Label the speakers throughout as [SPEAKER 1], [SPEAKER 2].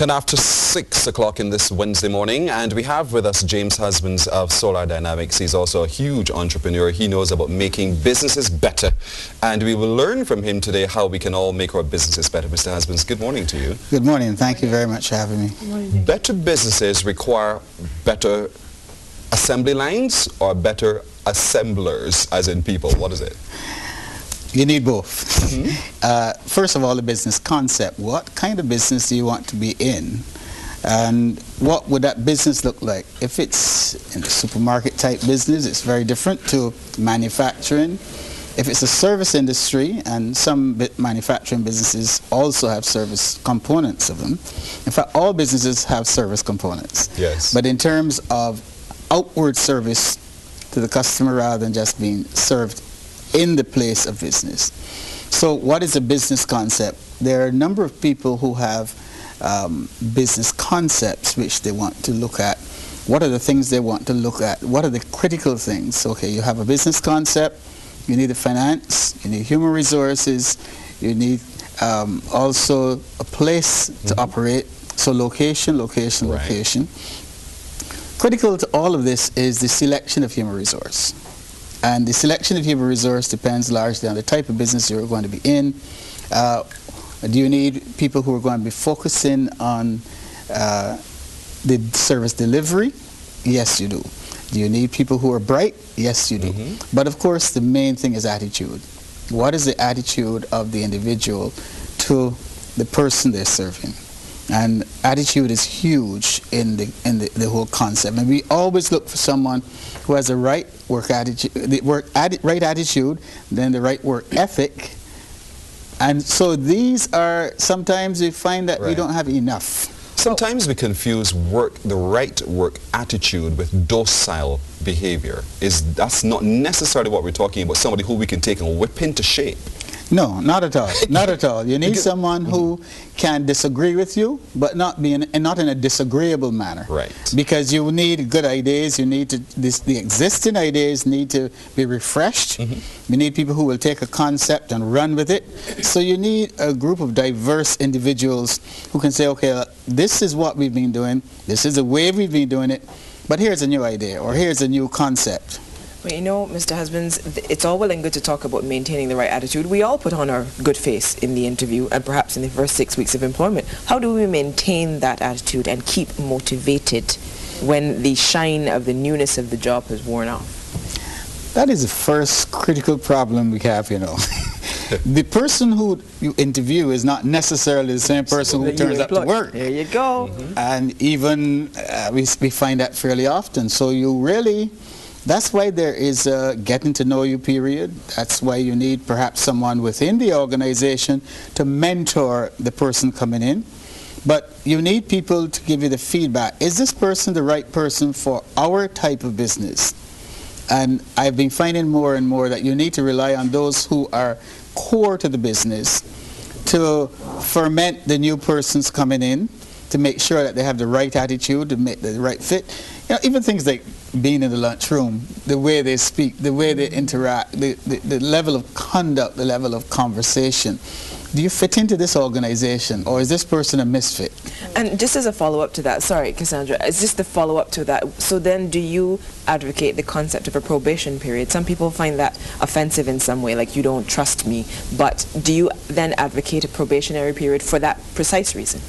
[SPEAKER 1] 10 after 6 o'clock in this Wednesday morning, and we have with us James Husbands of Solar Dynamics. He's also a huge entrepreneur. He knows about making businesses better, and we will learn from him today how we can all make our businesses better. Mr. Husbands, good morning to you.
[SPEAKER 2] Good morning. Thank you very much for having me.
[SPEAKER 3] Good morning.
[SPEAKER 1] Better businesses require better assembly lines or better assemblers, as in people? What is it?
[SPEAKER 2] You need both. First of all, the business concept. What kind of business do you want to be in? And what would that business look like? If it's in a supermarket type business, it's very different to manufacturing. If it's a service industry, and some manufacturing businesses also have service components of them. In fact, all businesses have service components.
[SPEAKER 1] Yes.
[SPEAKER 2] But in terms of outward service to the customer rather than just being served in the place of business. So what is a business concept? There are a number of people who have business concepts which they want to look at. What are the things they want to look at? What are the critical things? Okay, you have a business concept, you need a finance, you need human resources, you need also a place to operate. So location. Critical to all of this is the selection of human resource. And the selection of human resource depends largely on the type of business you're going to be in. Do you need people who are going to be focusing on the service delivery? Yes, you do. Do you need people who are bright? Yes, you do. But of course, the main thing is attitude. What is the attitude of the individual to the person they're serving? And attitude is huge in the whole concept. And we always look for someone who has the right work attitude, right attitude, then the right work ethic. And so these are, sometimes we find that we don't have enough.
[SPEAKER 1] Sometimes we confuse the right work attitude with docile behavior. That's not necessarily what we're talking about, somebody who we can take and whip into shape.
[SPEAKER 2] No, not at all. Not at all. You need someone who can disagree with you, but not in a disagreeable manner.
[SPEAKER 1] Right.
[SPEAKER 2] Because you need good ideas. You need the existing ideas need to be refreshed. You need people who will take a concept and run with it. So you need a group of diverse individuals who can say, okay, this is what we've been doing. This is the way we've been doing it. But here's a new idea, or here's a new concept.
[SPEAKER 3] Well, you know, Mr. Husbands, it's all well and good to talk about maintaining the right attitude. We all put on our good face in the interview and perhaps in the first 6 weeks of employment. How do we maintain that attitude and keep motivated when the shine of the newness of the job has worn off?
[SPEAKER 2] That is the first critical problem we have, you know. The person who you interview is not necessarily the same person who turns up to work.
[SPEAKER 3] There you go.
[SPEAKER 2] And even we find that fairly often. So you really... That's why there is a getting to know you period. That's why you need perhaps someone within the organization to mentor the person coming in. But you need people to give you the feedback. Is this person the right person for our type of business? And I've been finding more and more that you need to rely on those who are core to the business to ferment the new persons coming in, to make sure that they have the right attitude, to make the right fit. You know, even things like being in the lunchroom, the way they speak, the way they interact, the level of conduct, the level of conversation. Do you fit into this organization, or is this person a misfit?
[SPEAKER 3] And just as a follow-up to that, sorry, Cassandra, is this the follow-up to that? So then do you advocate the concept of a probation period? Some people find that offensive in some way, like you don't trust me. But do you then advocate a probationary period for that precise reason?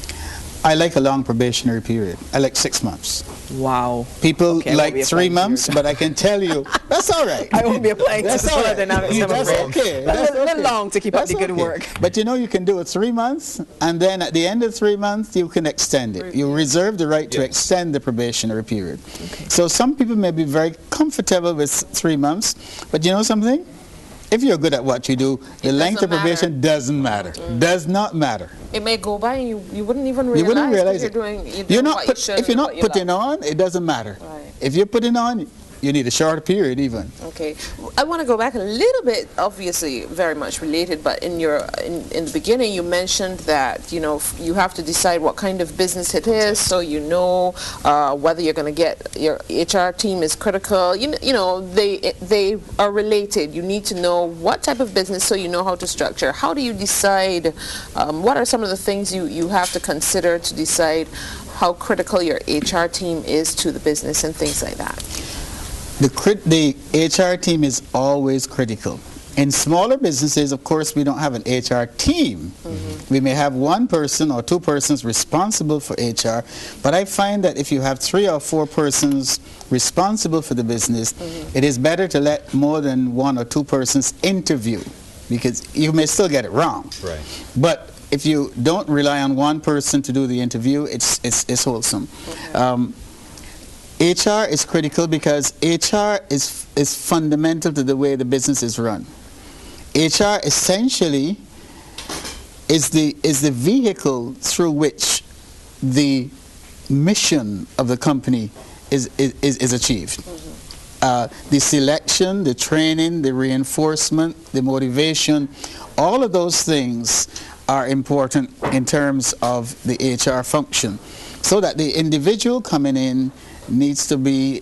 [SPEAKER 2] I like a long probationary period. I like 6 months.
[SPEAKER 3] Wow.
[SPEAKER 2] People like 3 months, but I can tell you, that's all right.
[SPEAKER 3] I won't be applying to
[SPEAKER 2] that's
[SPEAKER 3] Solar Dynamics.
[SPEAKER 2] That's okay.
[SPEAKER 3] That's a little long to keep up the good work.
[SPEAKER 2] But you know, you can do it 3 months, and then at the end of 3 months, you can extend it. You reserve the right to extend the probationary period. Okay. So some people may be very comfortable with 3 months, but you know something? If you're good at what you do, the length of probation doesn't matter. Does not matter.
[SPEAKER 4] It may go by and you wouldn't even realize,
[SPEAKER 2] you wouldn't realize
[SPEAKER 4] you're
[SPEAKER 2] it.
[SPEAKER 4] doing
[SPEAKER 2] If you're not putting on, it doesn't matter.
[SPEAKER 4] Right.
[SPEAKER 2] If you're putting on, you need a shorter period even.
[SPEAKER 4] Okay, I want to go back a little bit, obviously very much related, but in the beginning you mentioned that, you know, you have to decide what kind of business it is, so you know whether you're going to get, your HR team is critical, you know, they are related. You need to know what type of business so you know how to structure. How do you decide, what are some of the things you have to consider to decide how critical your HR team is to the business and things like that?
[SPEAKER 2] The HR team is always critical. In smaller businesses, of course, we don't have an HR team. We may have one person or two persons responsible for HR, but I find that if you have 3 or 4 persons responsible for the business, it is better to let more than 1 or 2 persons interview, because you may still get it wrong.
[SPEAKER 1] Right.
[SPEAKER 2] But if you don't rely on one person to do the interview, it's wholesome. HR is critical because HR is fundamental to the way the business is run. HR essentially is the vehicle through which the mission of the company is achieved. The selection, the training, the reinforcement, the motivation, all of those things are important in terms of the HR function, so that the individual coming in needs to be,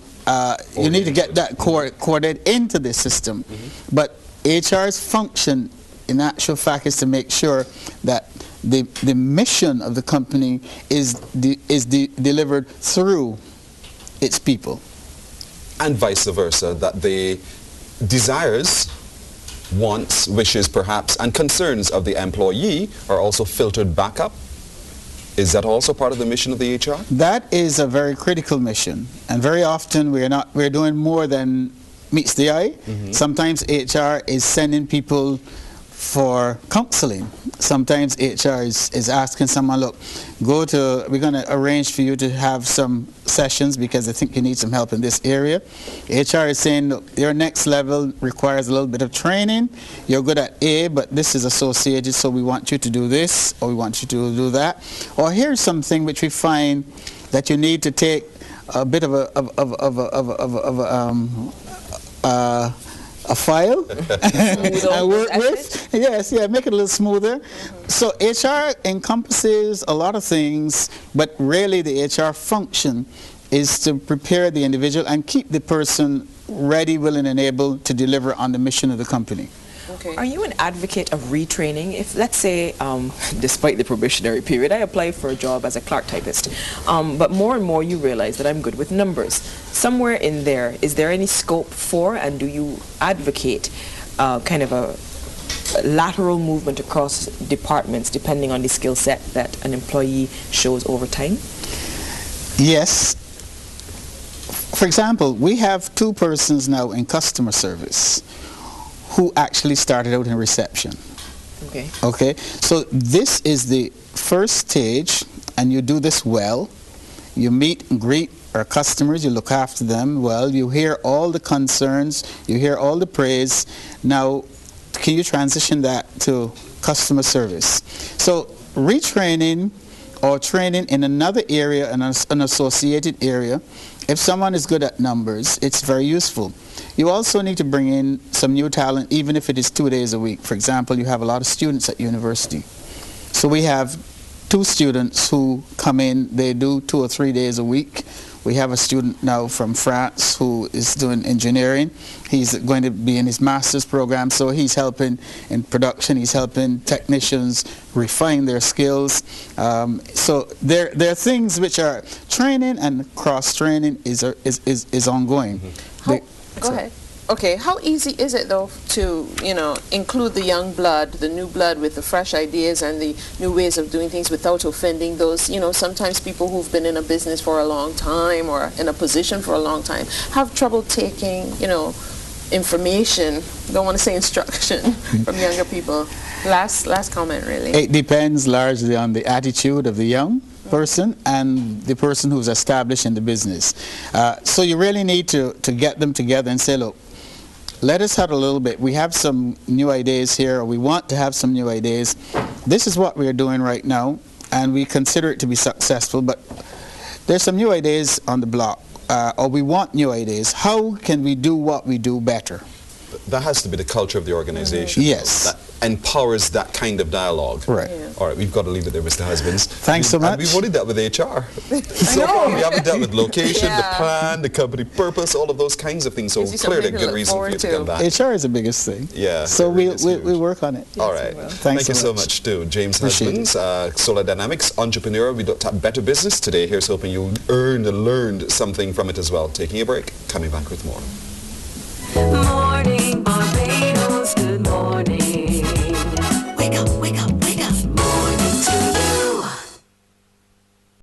[SPEAKER 2] you need to get that coded into the system. But HR's function in actual fact is to make sure that the mission of the company is delivered through its people.
[SPEAKER 1] And vice versa, that the desires, wants, wishes perhaps, and concerns of the employee are also filtered back up. Is that also part of the mission of the HR?
[SPEAKER 2] That is a very critical mission, and very often we're doing more than meets the eye. Sometimes HR is sending people for counseling. Sometimes HR is asking someone, look, we're going to arrange for you to have some sessions because I think you need some help in this area. HR is saying, look, your next level requires a little bit of training. You're good at A, but this is associated, so we want you to do this, or we want you to do that. Or here's something which we find that you need to take a bit of a file and work with. Yes, yeah, make it a little smoother. So HR encompasses a lot of things, but really the HR function is to prepare the individual and keep the person ready, willing, and able to deliver on the mission of the company.
[SPEAKER 3] Okay. Are you an advocate of retraining? If, let's say, despite the probationary period, I apply for a job as a clerk typist, but more and more you realize that I'm good with numbers. Somewhere in there, is there any scope for, and do you advocate kind of a lateral movement across departments depending on the skill set that an employee shows over time?
[SPEAKER 2] Yes. For example, we have 2 persons now in customer service who actually started out in reception.
[SPEAKER 3] Okay.
[SPEAKER 2] Okay, so this is the first stage, and you do this well. You meet and greet our customers, you look after them well, you hear all the concerns, you hear all the praise. Now, can you transition that to customer service? So, retraining or training in another area, an associated area, if someone is good at numbers, it's very useful. You also need to bring in some new talent, even if it is 2 days a week. For example, you have a lot of students at university. So we have 2 students who come in, they do 2 or 3 days a week. We have a student now from France who is doing engineering. He's going to be in his master's program, so he's helping in production, he's helping technicians refine their skills. So there are things which are training, and cross-training is ongoing.
[SPEAKER 4] Go ahead. Okay, how easy is it though to, you know, include the young blood, the new blood with the fresh ideas and the new ways of doing things without offending those, you know, sometimes people who've been in a business for a long time or in a position for a long time have trouble taking, you know, information, don't want to say instruction, from younger people. Last comment really.
[SPEAKER 2] It depends largely on the attitude of the young person and the person who's established in the business. So you really need to get them together and say, look, let us huddle a little bit. We have some new ideas here, or we want to have some new ideas. This is what we are doing right now, and we consider it to be successful, but there's some new ideas on the block. or we want new ideas, how can we do what we do better?
[SPEAKER 1] That has to be the culture of the organization.
[SPEAKER 2] Yes.
[SPEAKER 1] That empowers that kind of dialogue.
[SPEAKER 2] Right.
[SPEAKER 4] Yeah.
[SPEAKER 1] All right, we've got to leave it there, Mr. Husbands.
[SPEAKER 2] Thanks so much.
[SPEAKER 1] And we've only dealt with HR. So far, we haven't dealt with location, the
[SPEAKER 4] Yeah.
[SPEAKER 1] plan, the company purpose, all of those kinds of things. So
[SPEAKER 4] Gives you
[SPEAKER 1] clearly a
[SPEAKER 4] something to
[SPEAKER 1] good
[SPEAKER 4] look
[SPEAKER 1] reason for you
[SPEAKER 4] forward
[SPEAKER 1] to
[SPEAKER 4] to.
[SPEAKER 1] come back.
[SPEAKER 2] HR is the biggest thing.
[SPEAKER 1] Yeah.
[SPEAKER 2] So
[SPEAKER 1] it is huge.
[SPEAKER 2] we work on it.
[SPEAKER 1] All right.
[SPEAKER 3] will.
[SPEAKER 2] Thanks
[SPEAKER 1] Thank you
[SPEAKER 2] so
[SPEAKER 1] so
[SPEAKER 2] much.
[SPEAKER 1] much to James
[SPEAKER 2] Appreciate
[SPEAKER 1] Husbands, Solar Dynamics entrepreneur. We looked at better business today. Here's hoping you earned and learned something from it as well. Taking a break, coming back with more.
[SPEAKER 5] Morning, Barbados, good morning.